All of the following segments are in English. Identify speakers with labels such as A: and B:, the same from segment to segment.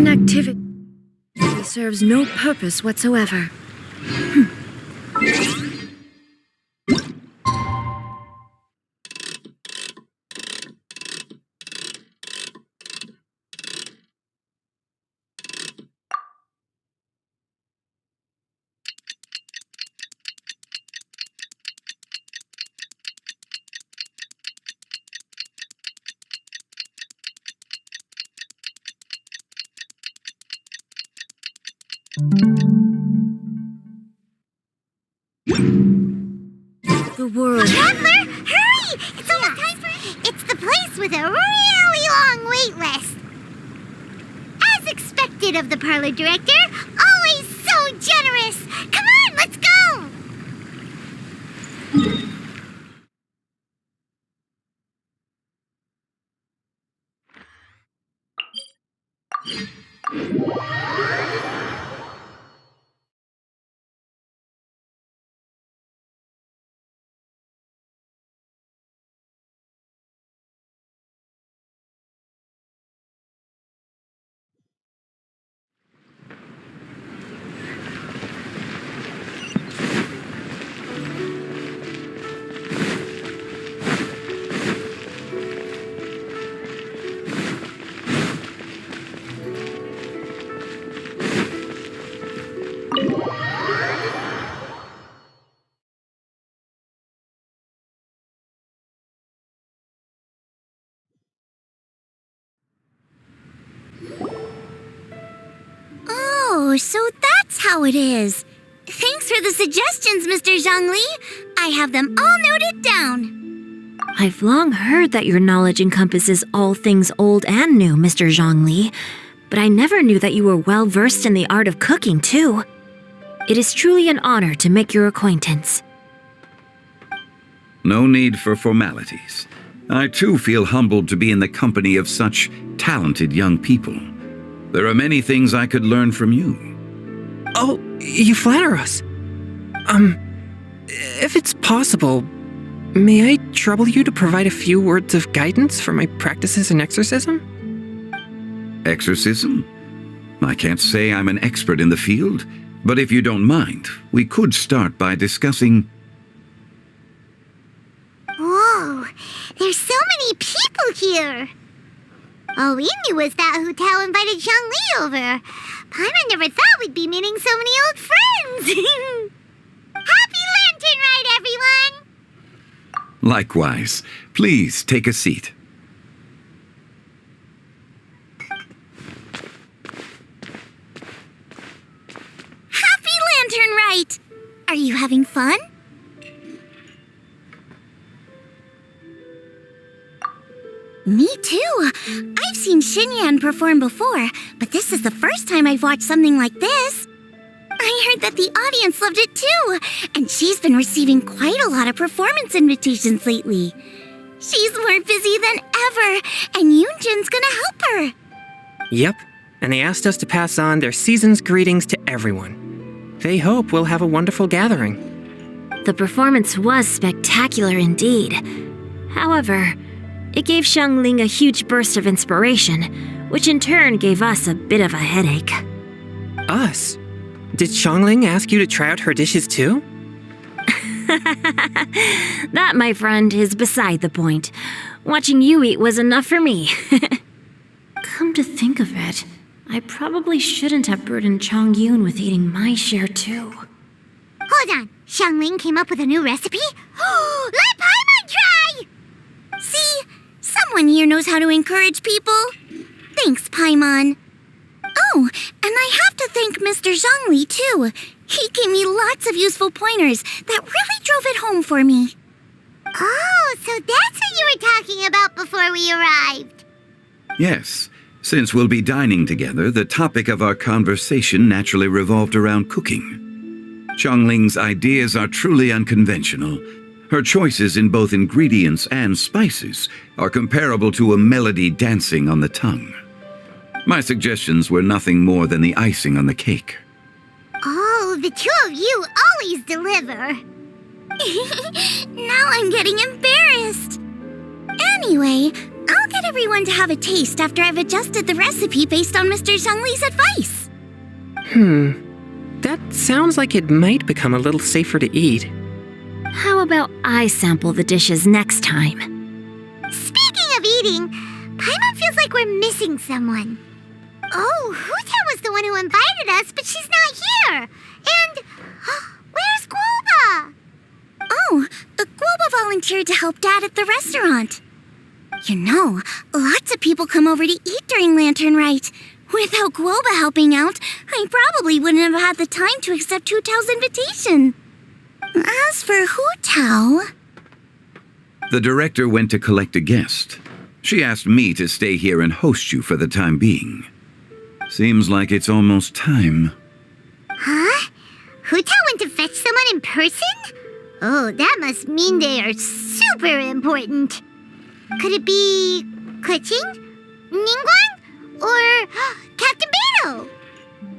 A: inactivity serves no purpose whatsoever. The world.
B: Traveler, hurry! It's almost time for... It's the place with a really long wait list. As expected of the parlor director, always so generous. Come on, let's go! Oh, so that's how it is. Thanks for the suggestions, Mr. Zhongli. I have them all noted down.
C: I've long heard that your knowledge encompasses all things old and new, Mr. Zhongli, but I never knew that you were well versed in the art of cooking, too. It is truly an honor to make your acquaintance.
D: No need for formalities. I too feel humbled to be in the company of such talented young people. There are many things I could learn from you.
E: Oh, you flatter us. If it's possible, may I trouble you to provide a few words of guidance for my practices in exorcism?
D: Exorcism? I can't say I'm an expert in the field, but if you don't mind, we could start by discussing...
B: Whoa, there's so many people here. All we knew was that Hu Tao invited Zhongli over. Paimon never thought we'd be meeting so many old friends. Happy Lantern Ride, everyone!
D: Likewise. Please take a seat.
B: Happy Lantern Ride! Are you having fun? Me too. I've seen Xinyue perform before, but this is the first time I've watched something like this. I heard that the audience loved it too, and she's been receiving quite a lot of performance invitations lately. She's more busy than ever, and Yoonjin's gonna help her.
E: Yep, and they asked us to pass on their season's greetings to everyone. They hope we'll have a wonderful gathering.
C: The performance was spectacular indeed. However, it gave Xiangling a huge burst of inspiration, which in turn gave us a bit of a headache.
E: Us? Did Xiangling ask you to try out her dishes too?
C: That, my friend, is beside the point. Watching you eat was enough for me. Come to think of it, I probably shouldn't have burdened Chongyun with eating my share too.
B: Hold on, Xiangling came up with a new recipe? Let Paimon try! See? Someone here knows how to encourage people. Thanks, Paimon. Oh, and I have to thank Mr. Zhongli, too. He gave me lots of useful pointers that really drove it home for me. Oh, so that's what you were talking about before we arrived.
D: Yes. Since we'll be dining together, the topic of our conversation naturally revolved around cooking. Xiangling's ideas are truly unconventional. Her choices in both ingredients and spices are comparable to a melody dancing on the tongue. My suggestions were nothing more than the icing on the cake.
B: Oh, the two of you always deliver. Now I'm getting embarrassed. Anyway, I'll get everyone to have a taste after I've adjusted the recipe based on Mr. Zhongli's advice.
E: That sounds like it might become a little safer to eat.
C: How about I sample the dishes next time?
B: Speaking of eating, Paimon feels like we're missing someone. Oh, Hu Tao was the one who invited us, but she's not here. And where's Guoba? Oh, Guoba volunteered to help Dad at the restaurant. You know, lots of people come over to eat during Lantern Rite. Without Guoba helping out, I probably wouldn't have had the time to accept Hu Tao's invitation. As for Hu Tao...
D: The director went to collect a guest. She asked me to stay here and host you for the time being. Seems like it's almost time.
B: Huh? Hu Tao went to fetch someone in person? Oh, that must mean they are super important. Could it be... Keqing? Ningguang? Or Captain Beto?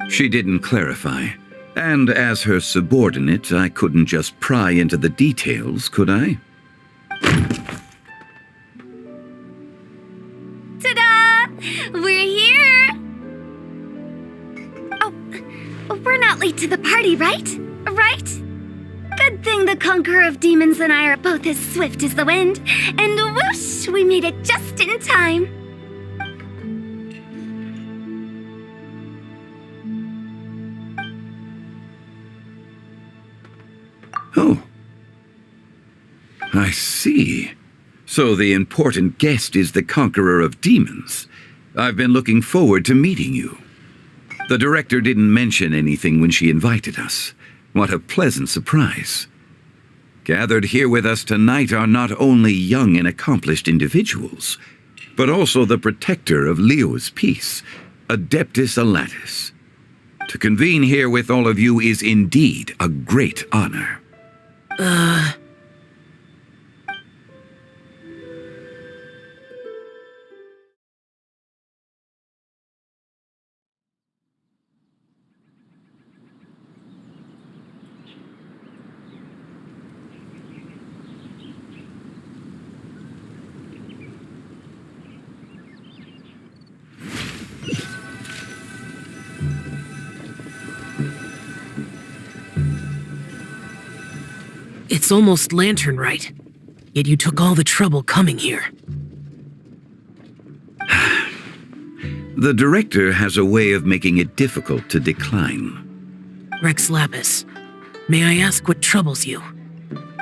D: She didn't clarify. And as her subordinate, I couldn't just pry into the details, could I?
A: Ta-da! We're here! Oh, we're not late to the party, right? Right? Good thing the Conqueror of Demons and I are both as swift as the wind. And whoosh, we made it just in time.
D: Oh. I see. So the important guest is the Conqueror of Demons. I've been looking forward to meeting you. The director didn't mention anything when she invited us. What a pleasant surprise. Gathered here with us tonight are not only young and accomplished individuals, but also the protector of Leo's peace, Adeptus Alatus. To convene here with all of you is indeed a great honor.
F: It's almost Lantern Rite, yet you took all the trouble coming here.
D: The director has a way of making it difficult to decline.
F: Rex Lapis, may I ask what troubles you?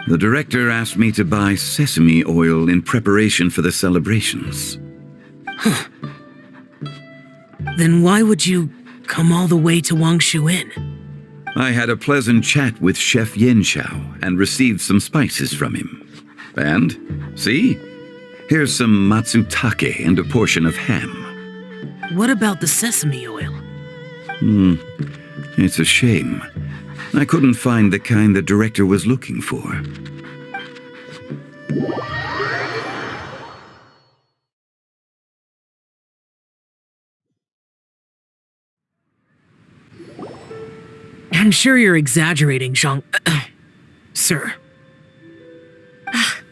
D: The director asked me to buy sesame oil in preparation for the celebrations.
F: Then why would you come all the way to Wangshu Inn?
D: I had a pleasant chat with Chef Yen Chao and received some spices from him. And, see? Here's some matsutake and a portion of ham.
F: What about the sesame oil?
D: It's a shame. I couldn't find the kind the director was looking for.
F: I'm sure you're exaggerating, Zhang... Sir.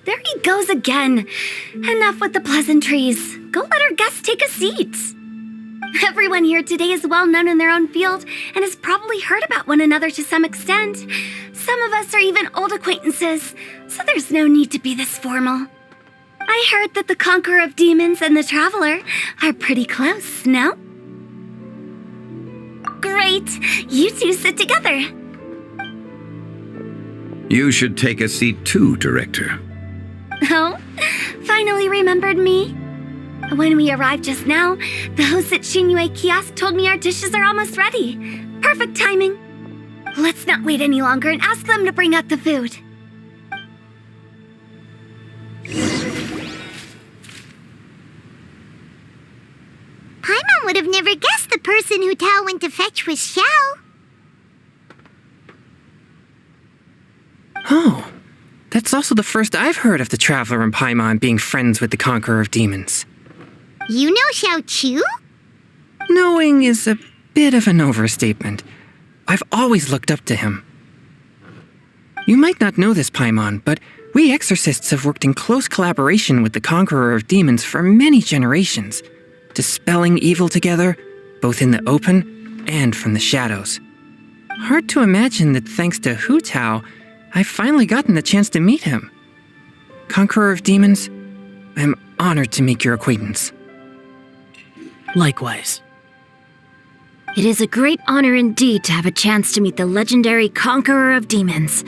A: There he goes again. Enough with the pleasantries. Go let our guests take a seat. Everyone here today is well known in their own field and has probably heard about one another to some extent. Some of us are even old acquaintances, so there's no need to be this formal. I heard that the Conqueror of Demons and the Traveler are pretty close, no? Great! You two sit together.
D: You should take a seat too, Director.
A: Oh, finally remembered me? When we arrived just now, the host at Xinyue Kiosk told me our dishes are almost ready. Perfect timing. Let's not wait any longer and ask them to bring out the food.
B: Paimon would have never guessed the person Hu Tao went to fetch was Xiao.
E: Oh, that's also the first I've heard of the Traveler and Paimon being friends with the Conqueror of Demons.
B: You know Xiao Chu?
E: Knowing is a bit of an overstatement. I've always looked up to him. You might not know this, Paimon, but We exorcists have worked in close collaboration with the Conqueror of Demons for many generations, dispelling evil together, both in the open and from the shadows. Hard to imagine that thanks to Hu Tao, I've finally gotten the chance to meet him. Conqueror of Demons, I'm honored to make your acquaintance.
F: Likewise.
C: It is a great honor indeed to have a chance to meet the legendary Conqueror of Demons.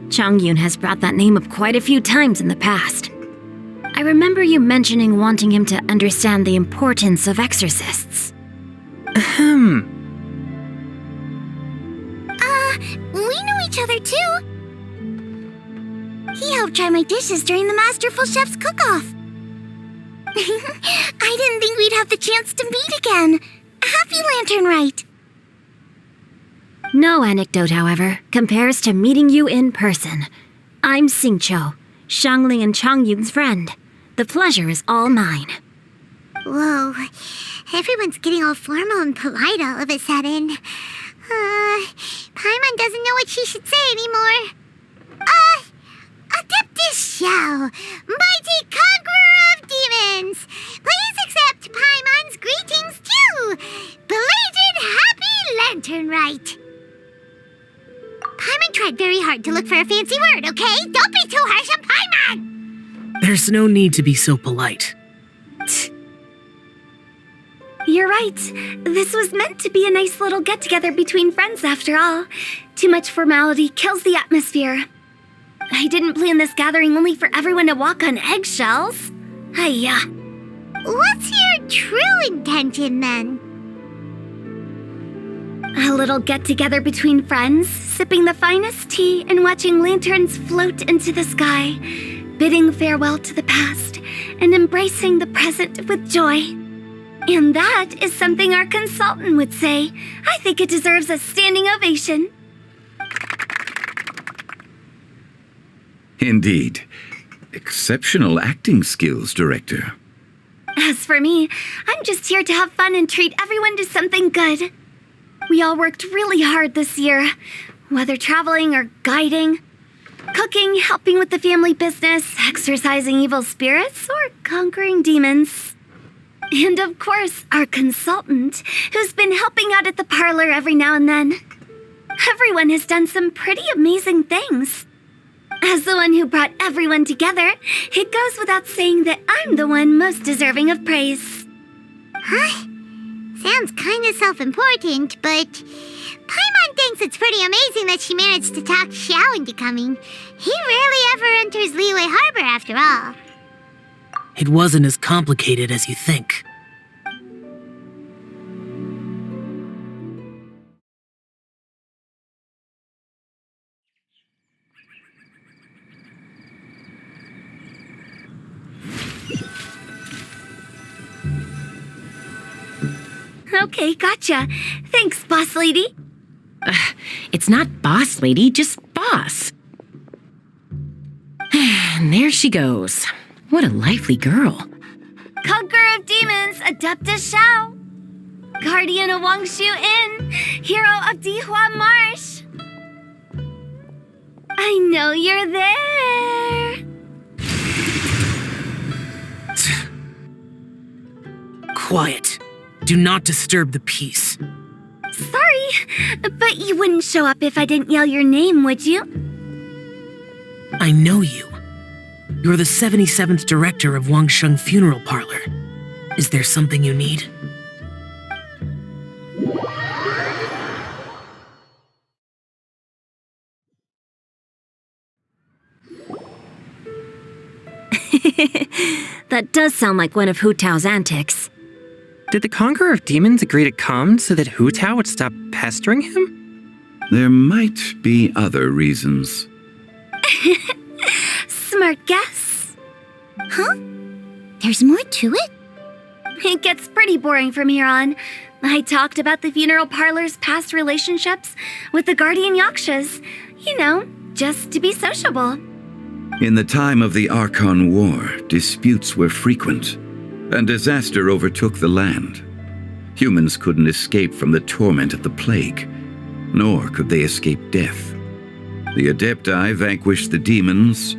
C: Changyun has brought that name up quite a few times in the past. I remember you mentioning wanting him to understand the importance of exorcists.
E: Ahem.
B: We know each other too. He helped try my dishes during the Masterful Chef's cook-off. I didn't think we'd have the chance to meet again. Happy Lantern Rite.
C: No anecdote, however, compares to meeting you in person. I'm Xingqiu, Xiangling and Changyun's friend. The pleasure is all mine.
B: Whoa, everyone's getting all formal and polite all of a sudden. Paimon doesn't know what she should say anymore. Adeptus Xiao, mighty conqueror of demons, please accept Paimon's greetings too. Belated Happy Lantern Rite. Paimon tried very hard to look for a fancy word, okay? Don't be too harsh on Paimon!
F: There's no need to be so polite.
A: You're right. This was meant to be a nice little get-together between friends after all. Too much formality kills the atmosphere. I didn't plan this gathering only for everyone to walk on eggshells. Hiya.
B: What's your true intention then?
A: A little get-together between friends, sipping the finest tea and watching lanterns float into the sky, bidding farewell to the past and embracing the present with joy. And that is something our consultant would say. I think it deserves a standing ovation.
D: Indeed. Exceptional acting skills, Director.
A: As for me, I'm just here to have fun and treat everyone to something good. We all worked really hard this year, whether traveling or guiding, cooking, helping with the family business, exorcising evil spirits, or conquering demons. And of course, our consultant, who's been helping out at the parlor every now and then. Everyone has done some pretty amazing things. As the one who brought everyone together, it goes without saying that I'm the one most deserving of praise.
B: Huh? Sounds kinda self-important, but Paimon thinks it's pretty amazing that she managed to talk Xiao into coming. He rarely ever enters Liyue Harbor after all.
F: It wasn't as complicated as you think.
A: Okay, gotcha. Thanks, boss lady.
G: It's not boss lady, just boss. And there she goes. What a lively girl.
A: Conqueror of Demons, Adeptus Xiao. Guardian of Wangshu Inn, hero of Dihua Marsh. I know you're there.
F: Quiet. Do not disturb the peace.
A: Sorry, but you wouldn't show up if I didn't yell your name, would you?
F: I know you. You're the 77th director of Wangsheng Funeral Parlor. Is there something you need?
C: That does sound like one of Hu Tao's antics.
E: Did the Conqueror of Demons agree to come so that Hu Tao would stop pestering him?
D: There might be other reasons.
A: Smart guess.
B: Huh? There's more to it?
A: It gets pretty boring from here on. I talked about the funeral parlor's past relationships with the guardian yakshas. You know, just to be sociable.
D: In the time of the Archon War, disputes were frequent, and disaster overtook the land. Humans couldn't escape from the torment of the plague, nor could they escape death. The Adepti vanquished the demons,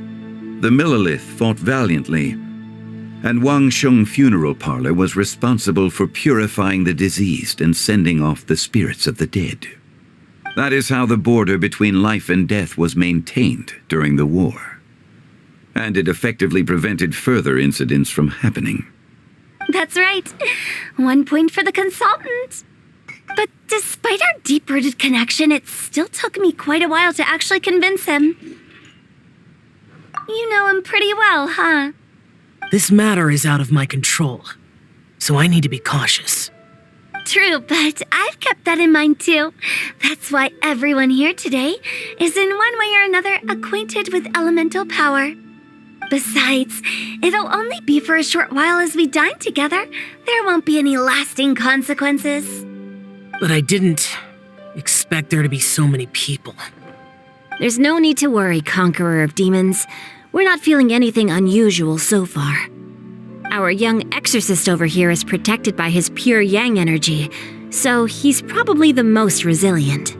D: The Millelith fought valiantly, and Wangsheng Funeral Parlor was responsible for purifying the diseased and sending off the spirits of the dead. That is how the border between life and death was maintained during the war. And it effectively prevented further incidents from happening.
A: That's right. 1 point for the consultant. But despite our deep-rooted connection, it still took me quite a while to actually convince him. You know him pretty well, huh?
F: This matter is out of my control, so I need to be cautious.
A: True, but I've kept that in mind too. That's why everyone here today is in one way or another acquainted with elemental power. Besides, it'll only be for a short while as we dine together. There won't be any lasting consequences.
F: But I didn't expect there to be so many people.
C: There's no need to worry, Conqueror of Demons. We're not feeling anything unusual so far. Our young exorcist over here is protected by his pure yang energy, so he's probably the most resilient.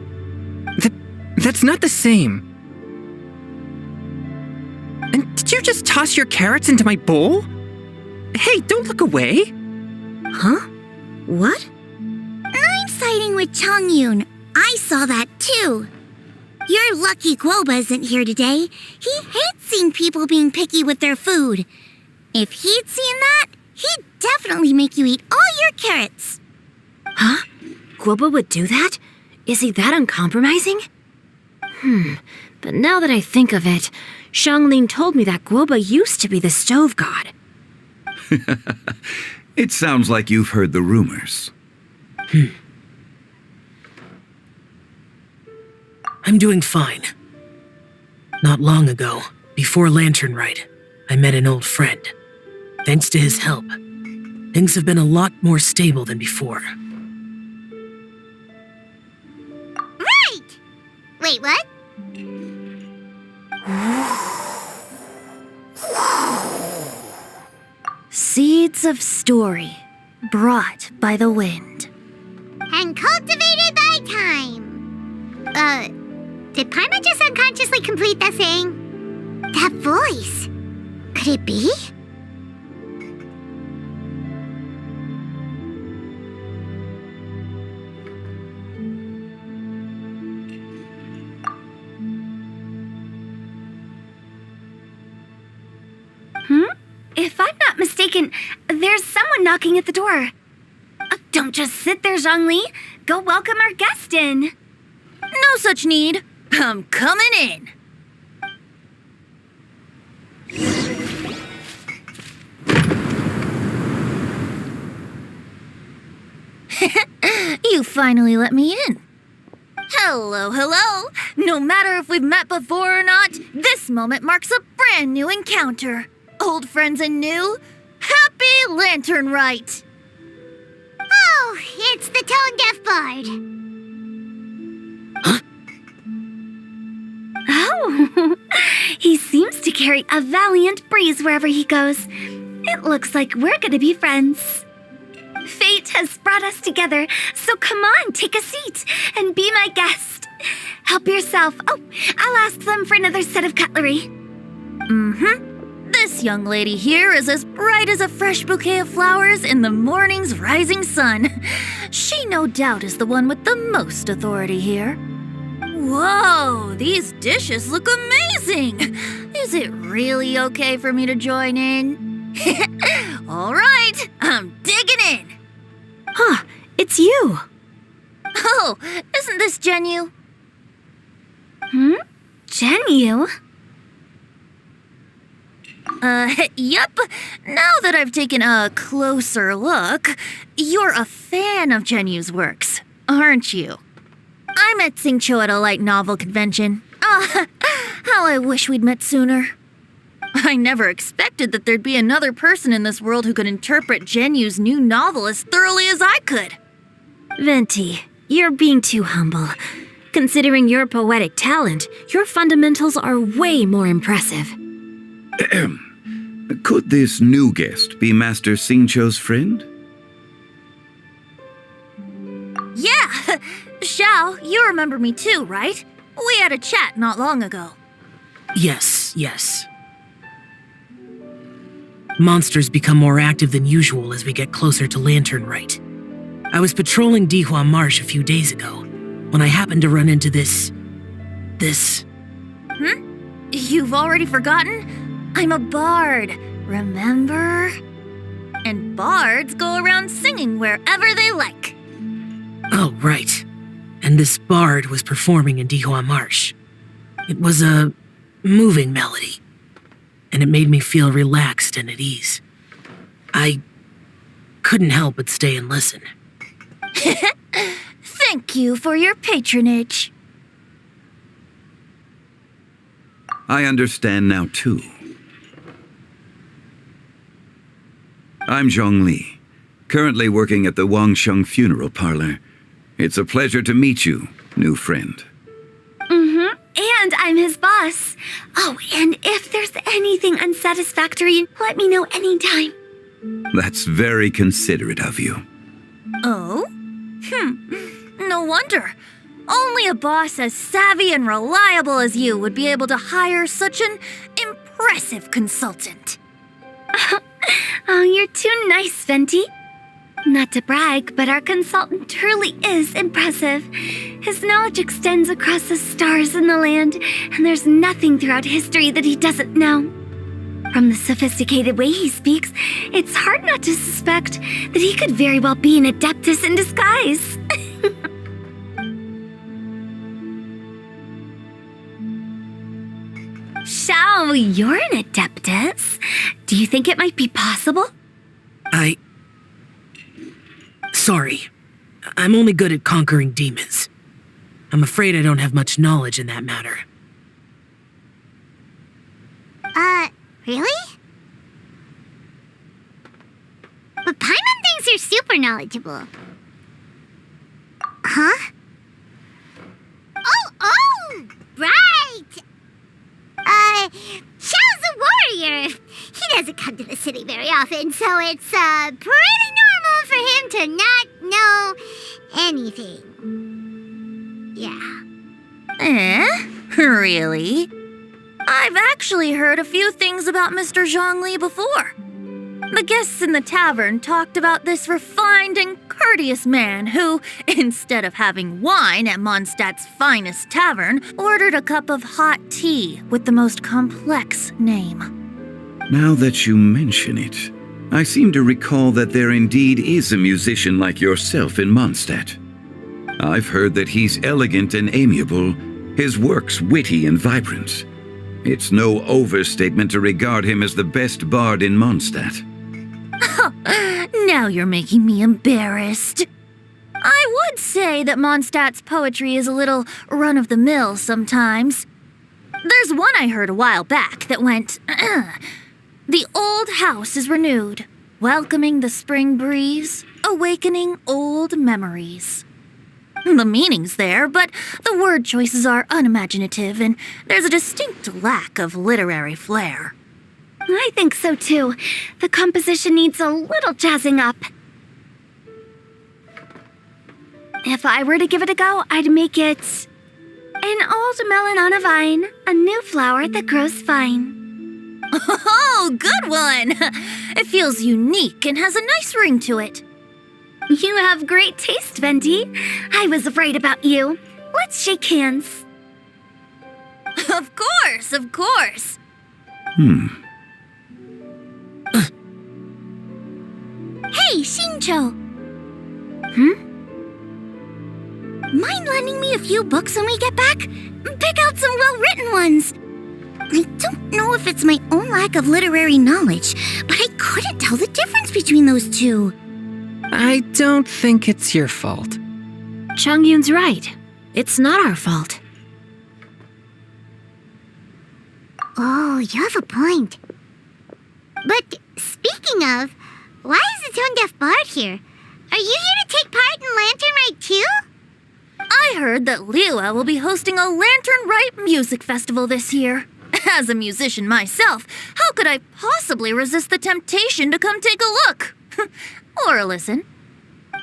E: That's not the same. And did you just toss your carrots into my bowl? Hey, don't look away.
C: Huh? What?
B: I'm siding with Chongyun. I saw that too. You're lucky Guoba isn't here today. He hates seeing people being picky with their food. If he'd seen that, he'd definitely make you eat all your carrots.
C: Huh? Guoba would do that? Is he that uncompromising? But now that I think of it, Xiangling told me that Guoba used to be the stove god.
D: It sounds like you've heard the rumors.
F: I'm doing fine. Not long ago, before Lantern Rite, I met an old friend. Thanks to his help, things have been a lot more stable than before.
B: Right! Wait, what?
A: Seeds of story, brought by the wind.
B: And cultivated by time. Did Paimon just unconsciously complete that saying? That voice. Could it be?
A: If I'm not mistaken, there's someone knocking at the door. Don't just sit there, Zhongli. Go welcome our guest in.
H: No such need. I'm coming in. You finally let me in. Hello, hello. No matter if we've met before or not, this moment marks a brand new encounter. Old friends and new. Happy Lantern Rite.
B: Oh, it's the tone-deaf bard.
A: Oh, he seems to carry a valiant breeze wherever he goes. It looks like we're gonna be friends. Fate has brought us together, so come on, take a seat and be my guest. Help yourself. Oh, I'll ask them for another set of cutlery.
H: This young lady here is as bright as a fresh bouquet of flowers in the morning's rising sun. She no doubt is the one with the most authority here. Whoa, these dishes look amazing! Is it really okay for me to join in? All right, I'm digging in.
C: Huh, it's you.
H: Oh, isn't this Xinyue?
A: Xinyue?
H: Yep. Now that I've taken a closer look, you're a fan of Xinyue's works, aren't you? I met Xingqiu at a light novel convention. How I wish we'd met sooner. I never expected that there'd be another person in this world who could interpret Xinyue's new novel as thoroughly as I could.
C: Venti, you're being too humble. Considering your poetic talent, your fundamentals are way more impressive.
D: Could this new guest be Master Xingqiu's friend?
H: Yeah! Xiao, you remember me too, right? We had a chat not long ago.
F: Yes. Monsters become more active than usual as we get closer to Lantern Rite. I was patrolling Dihua Marsh a few days ago when I happened to run into this...
H: You've already forgotten? I'm a bard, remember? And bards go around singing wherever they like.
F: Oh, right. And this bard was performing in Dihua Marsh. It was a moving melody, and it made me feel relaxed and at ease. I couldn't help but stay and listen.
H: Thank you for your patronage.
D: I understand now, too. I'm Zhongli, currently working at the Wangsheng Funeral Parlor. It's a pleasure to meet you, new friend.
A: And I'm his boss. Oh, and if there's anything unsatisfactory, let me know anytime.
D: That's very considerate of you.
H: Oh? No wonder. Only a boss as savvy and reliable as you would be able to hire such an impressive consultant.
A: Oh, you're too nice, Venti. Not to brag, but our consultant truly is impressive. His knowledge extends across the stars and the land, and there's nothing throughout history that he doesn't know. From the sophisticated way he speaks, it's hard not to suspect that he could very well be an adeptus in disguise. Shao, you're an adeptus. Do you think it might be possible?
F: Sorry. I'm only good at conquering demons. I'm afraid I don't have much knowledge in that matter.
B: Really? But Paimon thinks you're super knowledgeable. Huh? Oh, right! Xiao's a warrior. He doesn't come to the city very often, so it's, pretty normal for him to not know anything. Yeah.
H: Really? I've actually heard a few things about Mr. Zhongli before. The guests in the tavern talked about this refined and courteous man who, instead of having wine at Mondstadt's finest tavern, ordered a cup of hot tea with the most complex name.
D: Now that you mention it, I seem to recall that there indeed is a musician like yourself in Mondstadt. I've heard that he's elegant and amiable, his works witty and vibrant. It's no overstatement to regard him as the best bard in Mondstadt.
H: Now you're making me embarrassed. I would say that Mondstadt's poetry is a little run-of-the-mill sometimes. There's one I heard a while back that went, The old house is renewed, welcoming the spring breeze, awakening old memories. The meaning's there, but the word choices are unimaginative, and there's a distinct lack of literary flair.
A: I think so too. The composition needs a little jazzing up. If I were to give it a go, I'd make it an old melon on a vine, a new flower that grows fine.
H: Oh, good one! It feels unique and has a nice ring to it.
A: You have great taste, Venti. I was right about you. Let's shake hands.
H: Of course, of course.
B: Hey, Xincho! Mind lending me a few books when we get back? Pick out some well-written ones. I don't know if it's my own lack of literary knowledge, but I couldn't tell the difference between those two.
E: I don't think it's your fault.
C: Chongyun's right. It's not our fault.
B: Oh, you have a point. But speaking of, why is the tone-deaf bard here? Are you here to take part in Lantern Rite too?
H: I heard that Liyue will be hosting a Lantern Rite music festival this year. As a musician myself, how could I possibly resist the temptation to come take a look? Or listen.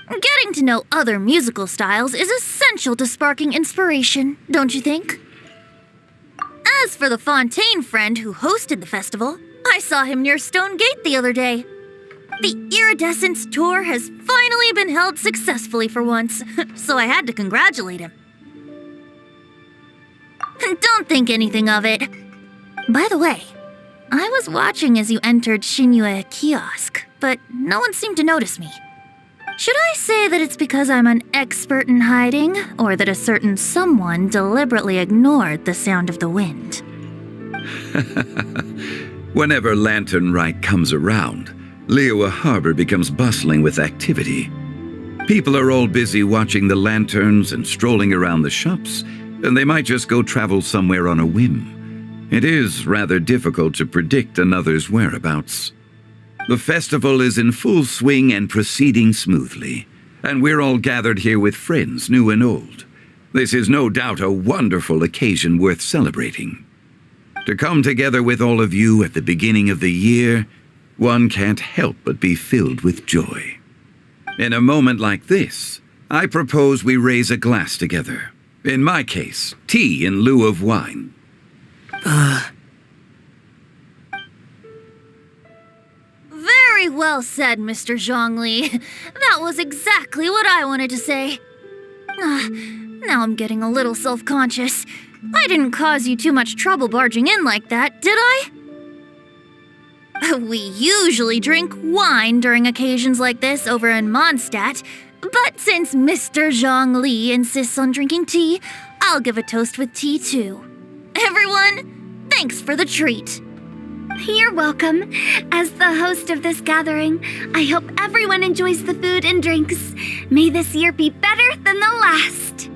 H: Getting to know other musical styles is essential to sparking inspiration, don't you think? As for the Fontaine friend who hosted the festival, I saw him near Stone Gate the other day. The Iridescence tour has finally been held successfully for once, so I had to congratulate him. Don't think anything of it. By the way, I was watching as you entered Xinyue Kiosk, but no one seemed to notice me. Should I say that it's because I'm an expert in hiding, or that a certain someone deliberately ignored the sound of the wind?
D: Whenever Lantern Rite comes around, Liyue Harbor becomes bustling with activity. People are all busy watching the lanterns and strolling around the shops, and they might just go travel somewhere on a whim. It is rather difficult to predict another's whereabouts. The festival is in full swing and proceeding smoothly, and we're all gathered here with friends, new and old. This is no doubt a wonderful occasion worth celebrating. To come together with all of you at the beginning of the year, one can't help but be filled with joy. In a moment like this, I propose we raise a glass together. In my case, tea in lieu of wine.
H: Very well said, Mr. Zhongli. That was exactly what I wanted to say. Now I'm getting a little self-conscious. I didn't cause you too much trouble barging in like that, did I? We usually drink wine during occasions like this over in Mondstadt, but since Mr. Zhongli insists on drinking tea, I'll give a toast with tea too. Everyone, thanks for the treat.
A: You're welcome. As the host of this gathering, I hope everyone enjoys the food and drinks. May this year be better than the last.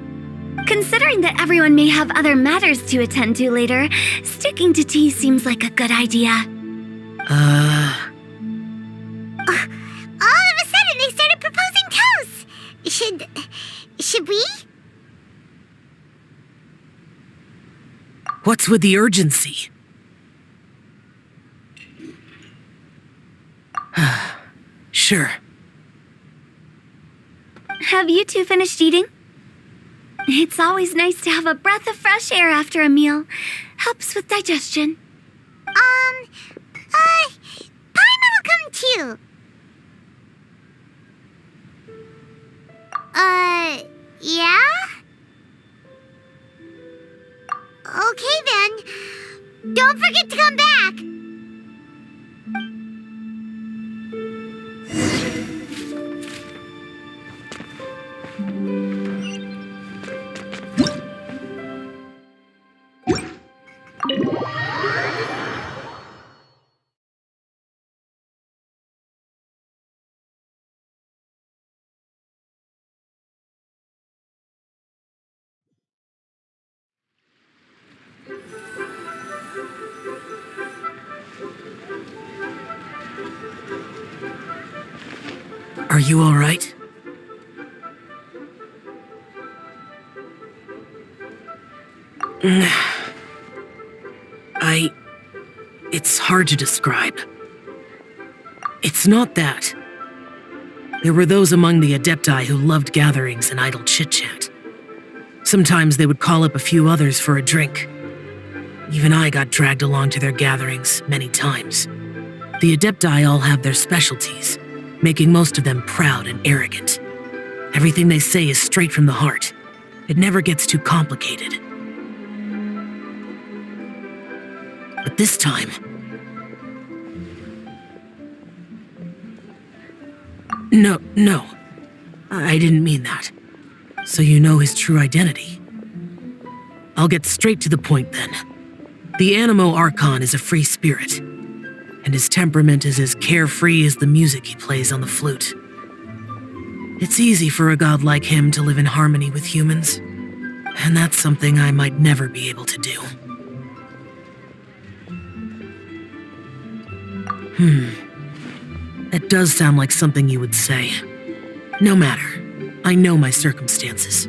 A: Considering that everyone may have other matters to attend to later, sticking to tea seems like a good idea.
B: All of a sudden, they started proposing toasts. Should we?
F: What's with the urgency? Sure.
A: Have you two finished eating? It's always nice to have a breath of fresh air after a meal. Helps with digestion.
B: Paimon will come too. Yeah? Okay then. Don't forget to come back.
F: Are you all right? It's hard to describe. It's not that. There were those among the Adepti who loved gatherings and idle chit-chat. Sometimes they would call up a few others for a drink. Even I got dragged along to their gatherings many times. The Adepti all have their specialties, making most of them proud and arrogant. Everything they say is straight from the heart. It never gets too complicated. But this time... No. I didn't mean that. So you know his true identity. I'll get straight to the point then. The Animo Archon is a free spirit, and his temperament is as carefree as the music he plays on the flute. It's easy for a god like him to live in harmony with humans, and that's something I might never be able to do. That does sound like something you would say. No matter. I know my circumstances.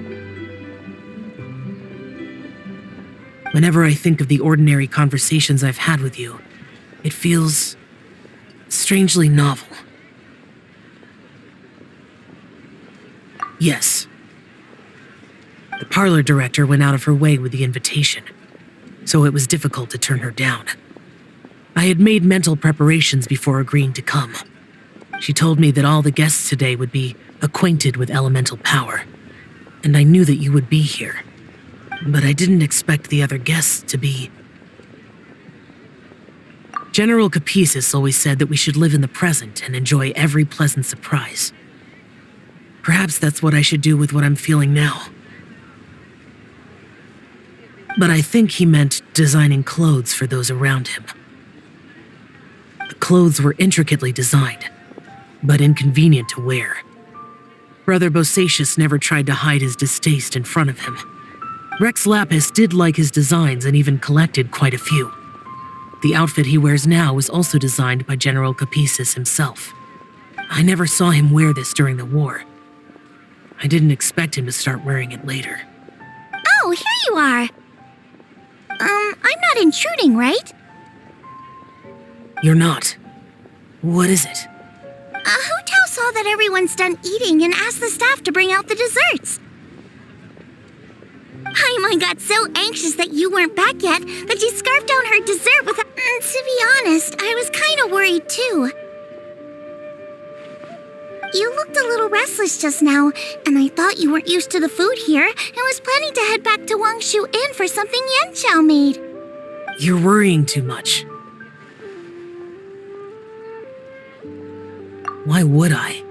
F: Whenever I think of the ordinary conversations I've had with you, it feels strangely novel. Yes. The parlor director went out of her way with the invitation, so it was difficult to turn her down. I had made mental preparations before agreeing to come. She told me that all the guests today would be acquainted with elemental power, and I knew that you would be here. But I didn't expect the other guests to be... General Capisis always said that we should live in the present and enjoy every pleasant surprise. Perhaps that's what I should do with what I'm feeling now. But I think he meant designing clothes for those around him. The clothes were intricately designed, but inconvenient to wear. Brother Bosacius never tried to hide his distaste in front of him. Rex Lapis did like his designs and even collected quite a few. The outfit he wears now was also designed by General Capisis himself. I never saw him wear this during the war. I didn't expect him to start wearing it later.
B: Oh, here you are. I'm not intruding, right?
F: You're not. What is it?
B: Hu Tao saw that everyone's done eating and asked the staff to bring out the desserts. Paimon got so anxious that you weren't back yet that she scarfed down her dessert without... To be honest, I was kind of worried too. You looked a little restless just now, and I thought you weren't used to the food here and was planning to head back to Wangshu Inn for something Yanxiao made.
F: You're worrying too much. Why would I?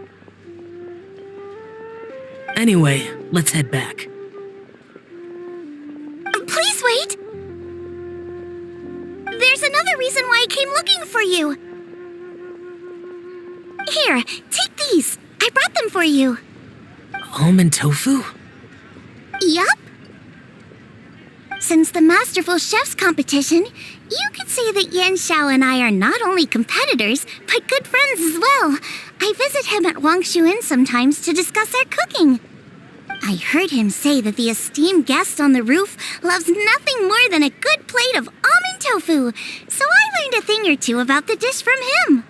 F: Anyway, let's head back.
B: Please wait! There's another reason why I came looking for you. Here, take these. I brought them for you.
F: Almond tofu?
B: Yup. Since the Masterful Chef's competition, you could say that Yanxiao and I are not only competitors, but good friends as well. I visit him at Wangshu Inn sometimes to discuss our cooking. I heard him say that the esteemed guest on the roof loves nothing more than a good plate of almond tofu, so I learned a thing or two about the dish from him.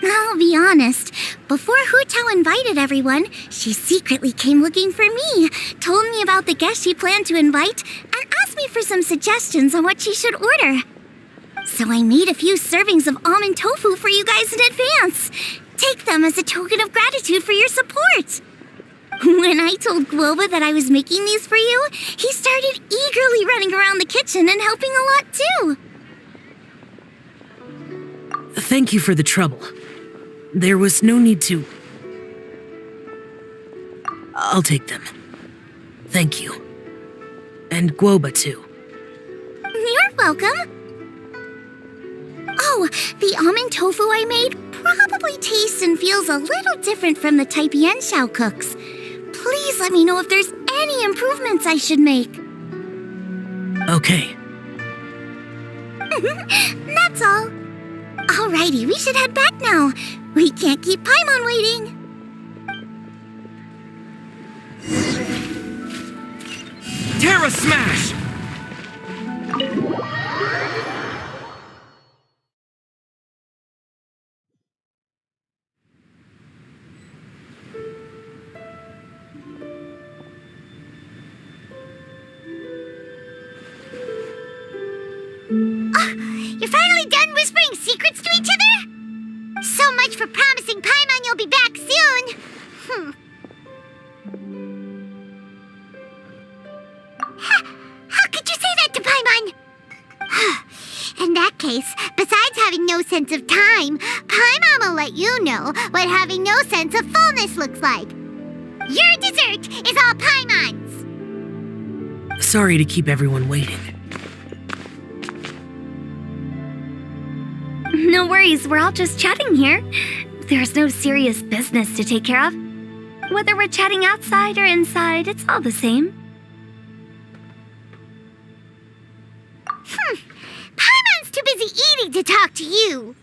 B: I'll be honest, before Hu Tao invited everyone, she secretly came looking for me, told me about the guests she planned to invite, and asked me for some suggestions on what she should order. So I made a few servings of almond tofu for you guys in advance. Take them as a token of gratitude for your support. When I told Guoba that I was making these for you, he started eagerly running around the kitchen and helping a lot too.
F: Thank you for the trouble. There was no need to... I'll take them. Thank you. And Guoba too.
B: You're welcome. Oh, the almond tofu I made probably tastes and feels a little different from the type Yanxiao cooks. Please let me know if there's any improvements I should make.
F: Okay.
B: That's all. Alrighty, we should head back now. We can't keep Paimon waiting.
E: Terra Smash!
B: You're finally done whispering secrets to each other? So much for promising Paimon you'll be back soon. How could you say that to Paimon? In that case, besides having no sense of time, Paimon will let you know what having no sense of fullness looks like. Your dessert is all Paimon's.
F: Sorry to keep everyone waiting.
A: No worries, we're all just chatting here. There's no serious business to take care of. Whether we're chatting outside or inside, it's all the same.
B: Paimon's too busy eating to talk to you.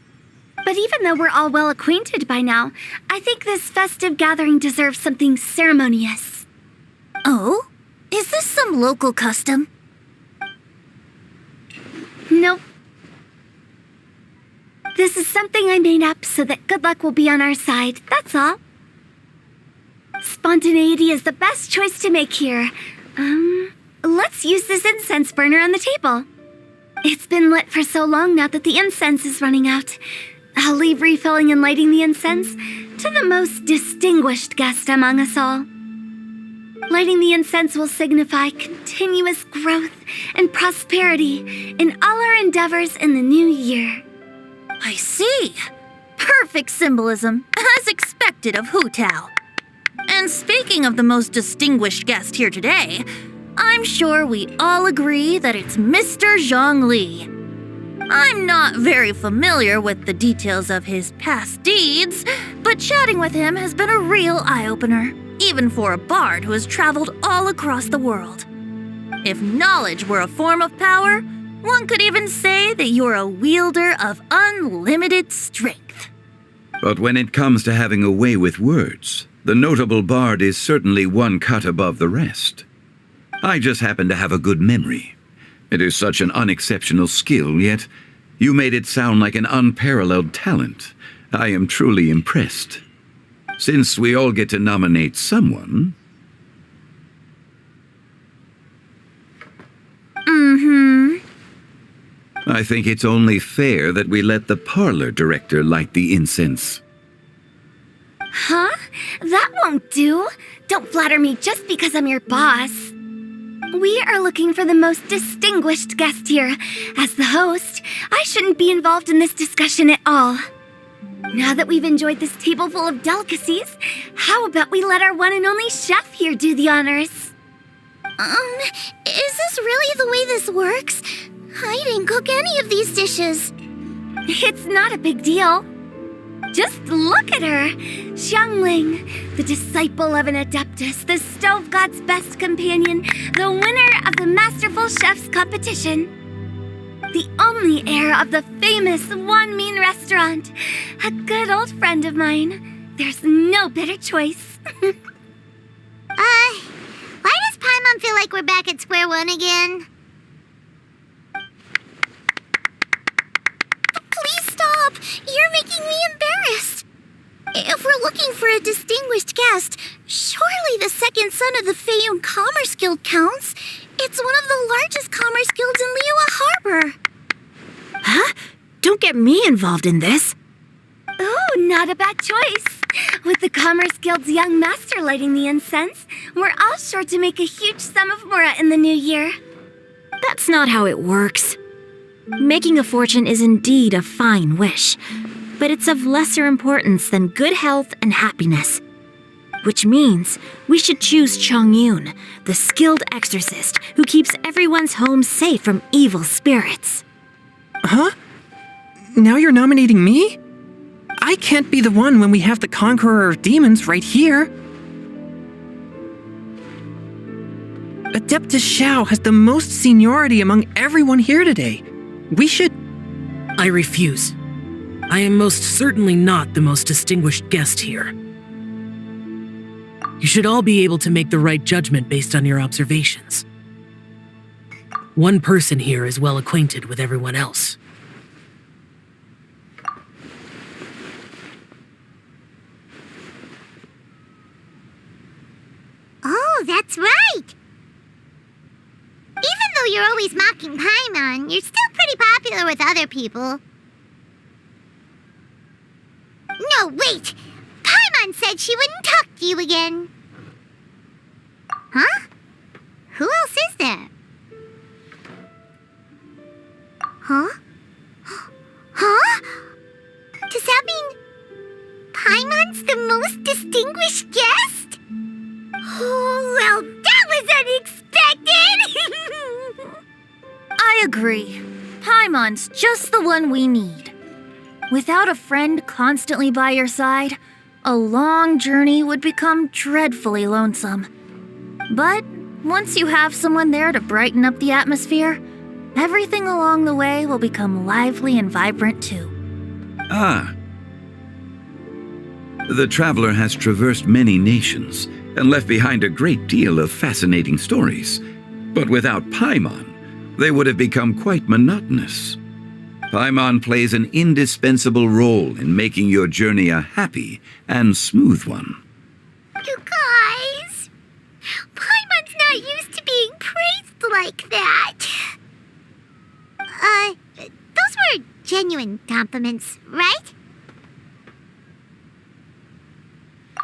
A: But even though we're all well acquainted by now, I think this festive gathering deserves something ceremonious.
H: Oh? Is this some local custom?
A: Nope. This is something I made up so that good luck will be on our side, that's all. Spontaneity is the best choice to make here. Let's use this incense burner on the table. It's been lit for so long now that the incense is running out. I'll leave refilling and lighting the incense to the most distinguished guest among us all. Lighting the incense will signify continuous growth and prosperity in all our endeavors in the new year.
H: I see. Perfect symbolism, as expected of Hu Tao. And speaking of the most distinguished guest here today, I'm sure we all agree that it's Mr. Zhongli. I'm not very familiar with the details of his past deeds, but chatting with him has been a real eye-opener, even for a bard who has traveled all across the world. If knowledge were a form of power, one could even say that you're a wielder of unlimited strength.
D: But when it comes to having a way with words, the notable bard is certainly one cut above the rest. I just happen to have a good memory. It is such an unexceptional skill, yet you made it sound like an unparalleled talent. I am truly impressed. Since we all get to nominate someone... I think it's only fair that we let the parlor director light the incense.
A: Huh? That won't do. Don't flatter me just because I'm your boss. We are looking for the most distinguished guest here. As the host, I shouldn't be involved in this discussion at all. Now that we've enjoyed this table full of delicacies, how about we let our one and only chef here do the honors?
B: Is this really the way this works? I didn't cook any of these dishes.
A: It's not a big deal. Just look at her. Xiangling, the disciple of an adeptus, the stove god's best companion, the winner of the Masterful Chef's competition. The only heir of the famous One Mean restaurant. A good old friend of mine. There's no better choice.
B: Why does Paimon feel like we're back at square one again? Please stop! You're making me embarrassed. If we're looking for a distinguished guest, surely the second son of the Feiyun Commerce Guild counts. It's one of the largest commerce guilds in Liyue Harbor.
C: Huh? Don't get me involved in this.
A: Ooh, not a bad choice. With the Commerce Guild's young master lighting the incense, we're all sure to make a huge sum of mora in the new year.
C: That's not how it works. Making a fortune is indeed a fine wish, but it's of lesser importance than good health and happiness. Which means we should choose Chongyun, the skilled exorcist who keeps everyone's home safe from evil spirits.
E: Huh? Now you're nominating me? I can't be the one when we have the Conqueror of Demons right here. Adeptus Xiao has the most seniority among everyone here today. We should...
F: I refuse. I am most certainly not the most distinguished guest here. You should all be able to make the right judgment based on your observations. One person here is well acquainted with everyone else.
B: Oh, that's right! Even though you're always mocking Paimon, you're still pretty popular with other people. No, wait! Paimon said she wouldn't talk to you again. Huh? Who else is there? Huh? Huh? Does that mean Paimon's the most distinguished guest? Oh, well, that was unexpected!
H: I agree. Paimon's just the one we need. Without a friend constantly by your side, a long journey would become dreadfully lonesome. But once you have someone there to brighten up the atmosphere, everything along the way will become lively and vibrant too.
D: Ah. The traveler has traversed many nations and left behind a great deal of fascinating stories. But without Paimon, they would have become quite monotonous. Paimon plays an indispensable role in making your journey a happy and smooth one.
B: You guys, Paimon's not used to being praised like that. genuine compliments, right?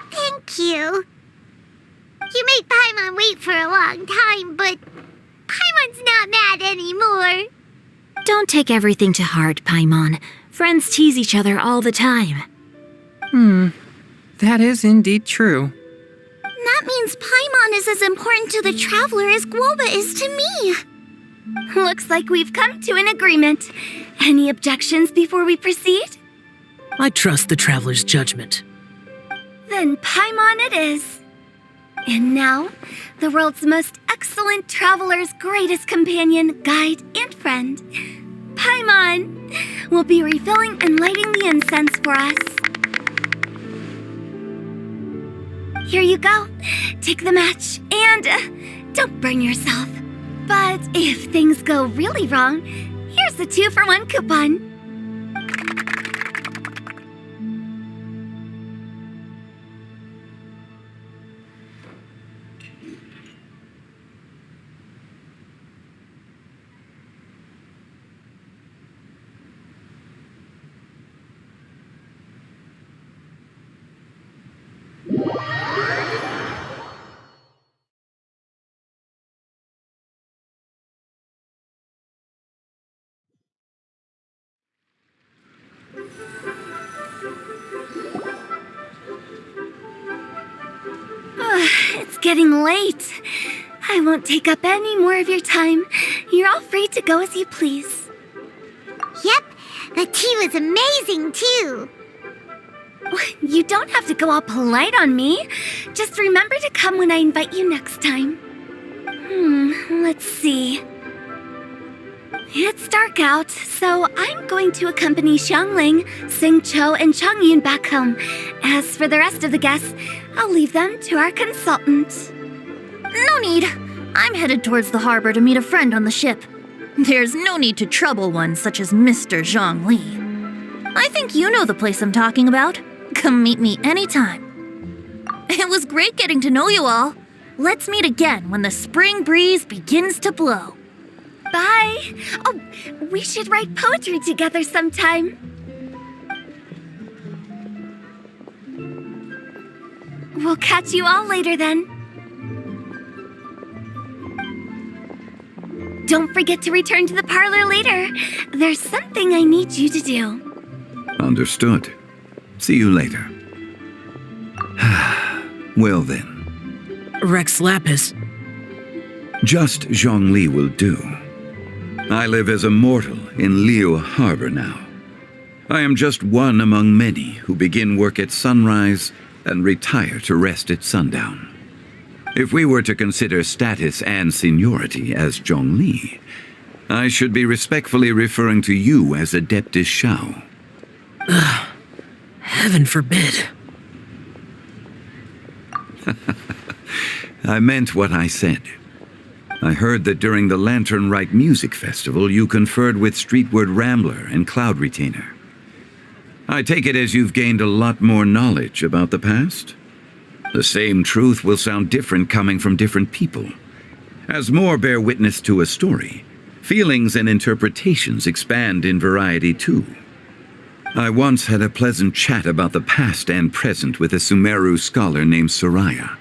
B: Thank you. You made Paimon wait for a long time, but Paimon's not mad anymore.
C: Don't take everything to heart, Paimon. Friends tease each other all the time.
E: That is indeed true.
B: That means Paimon is as important to the traveler as Guoba is to me.
A: Looks like we've come to an agreement. Any objections before we proceed?
F: I trust the traveler's judgment.
A: Then Paimon it is. And now, the world's most excellent traveler's greatest companion, guide, and friend, Paimon, will be refilling and lighting the incense for us. Here you go. Take the match and don't burn yourself. But if things go really wrong, here's the 2-for-1 coupon. It's getting late. I won't take up any more of your time. You're all free to go as you please.
B: Yep, the tea was amazing too.
A: You don't have to go all polite on me. Just remember to come when I invite you next time. Let's see. It's dark out, so I'm going to accompany Xiangling, Xingqiu, and Changyun back home. As for the rest of the guests, I'll leave them to our consultant.
H: No need. I'm headed towards the harbor to meet a friend on the ship. There's no need to trouble one such as Mr. Zhongli. I think you know the place I'm talking about. Come meet me anytime. It was great getting to know you all. Let's meet again when the spring breeze begins to blow.
A: Bye. Oh, we should write poetry together sometime. We'll catch you all later then. Don't forget to return to the parlor later. There's something I need you to do.
D: Understood. See you later. Well then.
F: Rex Lapis.
D: Just Zhongli will do. I live as a mortal in Liu Harbor now. I am just one among many who begin work at sunrise and retire to rest at sundown. If we were to consider status and seniority as Zhongli, I should be respectfully referring to you as Adeptus Shao.
F: Heaven forbid.
D: I meant what I said. I heard that during the Lantern Rite Music Festival, you conferred with Streetward Rambler and Cloud Retainer. I take it as you've gained a lot more knowledge about the past? The same truth will sound different coming from different people. As more bear witness to a story, feelings and interpretations expand in variety too. I once had a pleasant chat about the past and present with a Sumeru scholar named Soraya,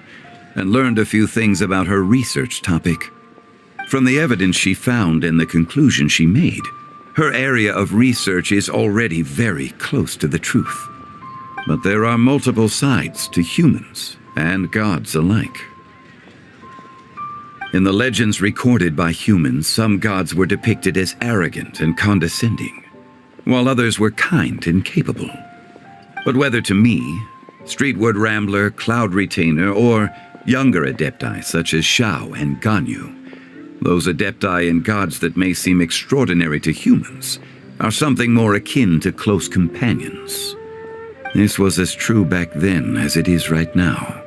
D: and learned a few things about her research topic. From the evidence she found and the conclusion she made, her area of research is already very close to the truth. But there are multiple sides to humans and gods alike. In the legends recorded by humans, some gods were depicted as arrogant and condescending, while others were kind and capable. But whether to me, Streetward Rambler, Cloud Retainer, or younger adepti such as Shao and Ganyu, those adepti and gods that may seem extraordinary to humans are something more akin to close companions. This was as true back then as it is right now.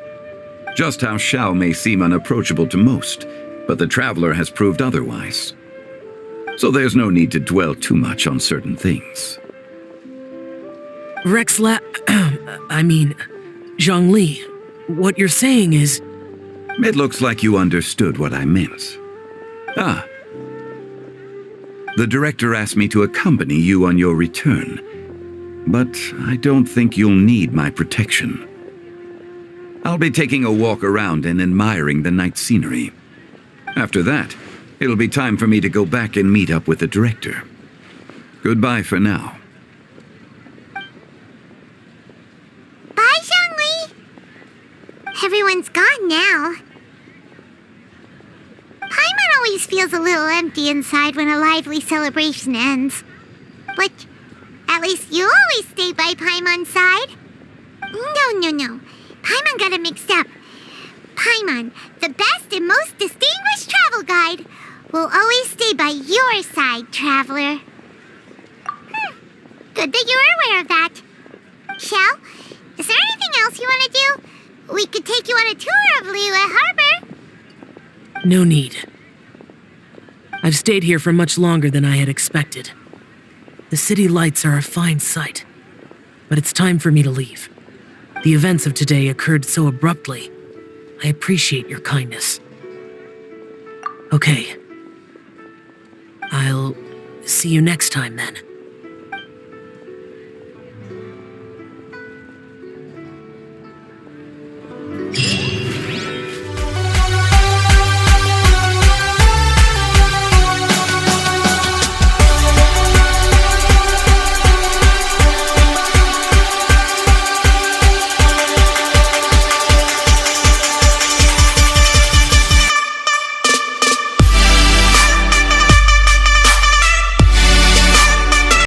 D: Just how Shao may seem unapproachable to most, but the traveler has proved otherwise. So there's no need to dwell too much on certain things.
F: Zhongli, what you're saying is...
D: It looks like you understood what I meant. The director asked me to accompany you on your return, but I don't think you'll need my protection. I'll be taking a walk around and admiring the night scenery. After that, it'll be time for me to go back and meet up with the director. Goodbye for now.
B: Bye, Xiangli! Everyone's gone now. Paimon always feels a little empty inside when a lively celebration ends. But at least you always stay by Paimon's side. No. Paimon got it mixed up. Paimon, the best and most distinguished travel guide, will always stay by your side, traveler. Good that you're aware of that. Shell, is there anything else you want to do? We could take you on a tour of Liyue Harbor.
F: No need. I've stayed here for much longer than I had expected. The city lights are a fine sight, but it's time for me to leave. The events of today occurred so abruptly. I appreciate your kindness. Okay. I'll see you next time then.